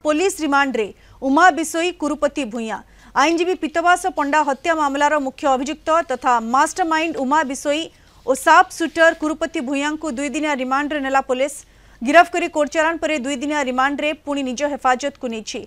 Police remand रे उमा बिसोई कुरुपति भूया आईनजीवी पीतवास पंडा हत्या मामलार मुख्य अभियुक्त तथा मास्टरमाइंड उमा बिसोई और साफ शूटर कुरुपति भूया को 2 दिनिया रिमांड रे नेला पुलिस गिरफ करी कोर्ट चालान पर 2 दिनिया रिमांड रे पुणी निज हेफाजत को नहीं।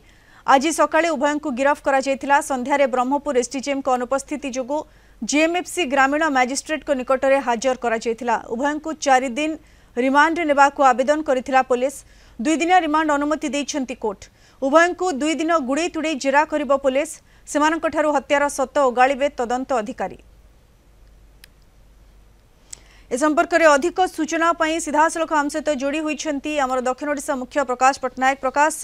आज सकाळे उभय को गिरफ करा जायतिला। संध्यारे ब्रह्मपुर एसडीजेएम को अनुपस्थिति जोगु जेएमएफसी ग्रामीण मैजिस्ट्रेट को निकट में हाजर करा जायतिला। उभय को 4 दिन रिमांड नेबा को आवेदन करिथिला पुलिस। 2 दिनिया रिमांड अनुमति देइछंती कोर्ट। उभय को 2 दिन गुड़े तुड़े जेरा करिबो पुलिस। सेमानक ठारू हत्यार सत ओगाळिबे तदंत अधिकारी। ए संपर्क में अधिक सूचना सीधासलख आम सहित जोड़ी होती आमर दक्षिण ओडिशा मुख्य प्रकाश पट्टनायक। प्रकाश,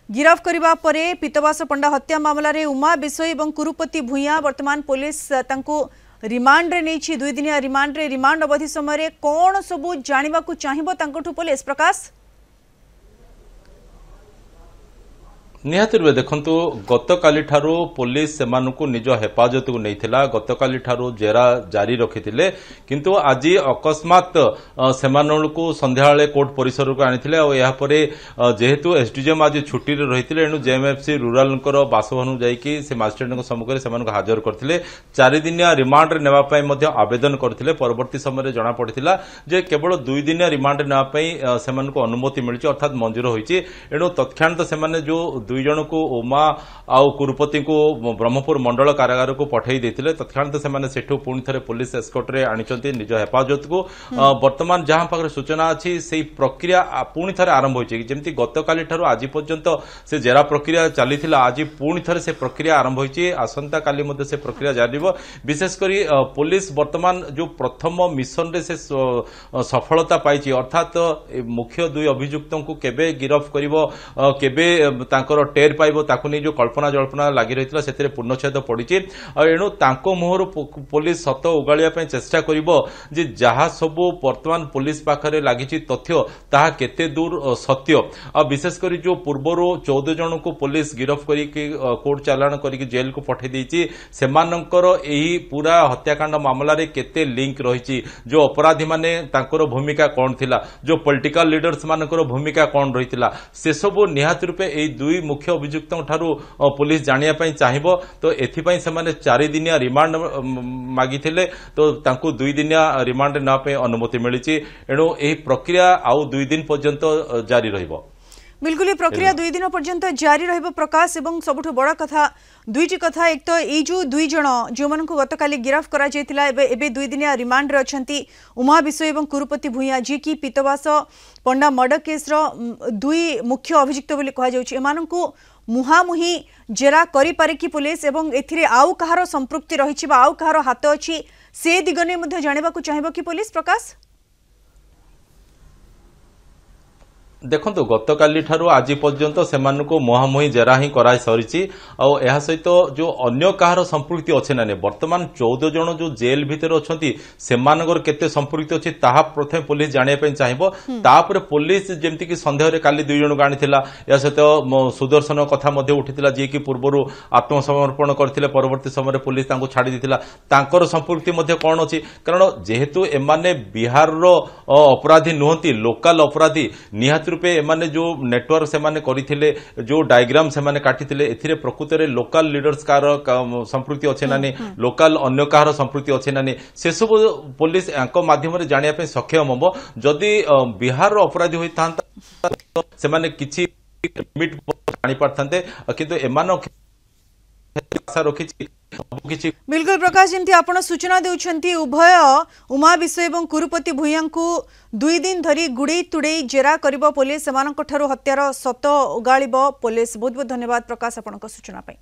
गिरफ करबा परे पीतवास पंडा हत्या मामला रे उमा बिसोई और कुरुपति भूया वर्तमान पुलिस तांको रिमांड रे नहीं 2 दिनिया रिमांड अवधि समय कौन सबू जानिबा को चाहिबो तांकोठु पुलिस? प्रकाश, निहाती रूपे देखंतु गतकाली ठारू पुलिस सेमानकु निज हेफाजत को नैथिला। गतकाली ठारू जेरा जारी रखिथिले किंतु आज अकस्मात सेमानकु संध्याळे कोर्ट परिसर को आनिथिले और या परे जेहेतु एसडीजेएम आज छुट्टी रे रहिथिले एनु जेएमएफसी रूरल बासभवन जाईकी से मजिस्ट्रेट सम्मुख सेमानकु हाजर करथिले। 4 दिनिया रिमांड रे नेबा पई मध्ये आवेदन करथिले। परवर्ती समय जना पड़िथिला जे केवल 2 दिनिया रिमांड नेबा पई सेमानकु अनुमति मिलिछि अर्थात मंजूर होईछि। एनु तत्क्षणात सेमाने जो 2 जन को उमा आउ कुरुपति को ब्रह्मपुर मंडल कारागार को पठाई देथिले। तत्क्षणात सेमाने सेठु पुणी थरे पुलिस एस्कॉर्ट रे आनिचंती निज हेफाजत को। वर्तमान जहां पाखरे सूचना अछि सेही प्रक्रिया पुणी थरे आरंभ होइछि। जेमति गतकाली ठारू आज पर्यंत से जेरा प्रक्रिया चलीथिला आज पुणी थरे से प्रक्रिया आरंभ होइछि। आसंता काली मध्ये से प्रक्रिया जारी हो। विशेष करी पुलिस वर्तमान जो प्रथम मिशन रे से सफलता पाइछि अर्थात मुख्य 2 अभियुक्तों को केबे गिरफ करिवो केबे तांकर टेर पाइबो ताकु नहीं जो कल्पना जल्पना लगी रही से पूर्णछेद पड़ी। एणु तांको मुहर पुलिस सत उगाड़िया चेष्टा करिबो जे जहा सबु वर्तमान पुलिस पाखरे लागिछि तथ्य ताहा केते दूर सत्य। विशेष करी जो पूर्वरु 14 जन को पुलिस गिरफ करी कोर्ट चालान करी जेल को पठे देछि सेमानंकर एही पूरा हत्याकांड मामला रे केते लिंक रहिछि। जो अपराधी माने तांकर भूमिका कोन थिला, जो पॉलिटिकल लीडर्स मानकर भूमिका कोन रहितिला से सब निहात रूपे एही 2 मुख्य अभियुक्तों ठारू पुलिस जानिया पई चाहिबो। तो एथिपई सेमाने 4 दिनिया रिमांड मागिथिले तो तांको 2 दिनिया रिमांड ना पे अनुमति मिलिछि। एणु एही प्रक्रिया आउ 2 दिन पर्यंत जारी रहिबो। बिल्कुल ही प्रक्रिया 2 दिन पर्यंत जारी रहिबो। प्रकाश, एवं सबुठ बड़ कथा 2टी कथा। एक तो ये जो 2 जन जो मन को गतकाली गिरफ करा जायतिला एबे 2 दिनिया रिमांड रे अछंती उमा बिसोई और कुरुपति भूया जी की पीतवास पंडा मर्डर केस रो 2 मुख्य अभियुक्त बोली कहा जाउछि। एमानंकु मुहामुही जेरा करि पारे कि पुलिस एवं एथिरे आउ कहारो संपृक्ति रहिछि बा आउ कहारो हाथ अछि से दिगने मध्ये जानिबा को चाहिबो कि पुलिस? प्रकाश, देखो गतकाली ठारू आज पर्यंत सेमानकु मुहामुही जेरा ही कराई सरिछि और एहा सहित जो अन्य कहार संपृक्ति अच्छे ना वर्तमान 14 जन जो जेल भितर अछंती सेमानकर केते संपृक्ति अछि ताहा प्रथम पुलिस जानिया पई चाहिबो। तापर पुलिस जेमति कि संदेह रे काली 2 जन गानिथिला या सहित सुदर्शन कथा मध्ये उठिथिला जे कि पूर्वरु आत्मसमर्पण करथिले परवर्ती समय पुलिस तांको छाडी दिथिला तांकर संपृक्ति मध्ये कोन अछि कारण जेहेतु एमाने बिहार रो अपराधी नुहंती लोकल अपराधी निहात रूपे एमाने जो नेटवर्क से माने करिथिले जो डायग्राम से माने काटिथिले एथिरे प्रकृत रे लोकल लीडर्स कार संपृक्ति अच्छे नानी लोकल अन्य कार संपृक्ति अच्छे नानी से सब पुलिस यांको माध्यम रे जानिया पे सक्षम होबो। जदि बिहार रो अपराधी होई थांता से माने किछि लिमिट जानि पारथांते किंतु एमानो आशा रखिछि। बिल्कुल प्रकाश, जंती आपण सूचना देउछंती उभय उमा बिसोई और कुरुपति भूया को 2 दिन धरी गुड़े तुड़े जेरा करिबो पुलिस। सेमानक ठारू हत्यार सत उगाड़िबो पुलिस। बहुत बहुत धन्यवाद प्रकाश आपनक सूचना पाई।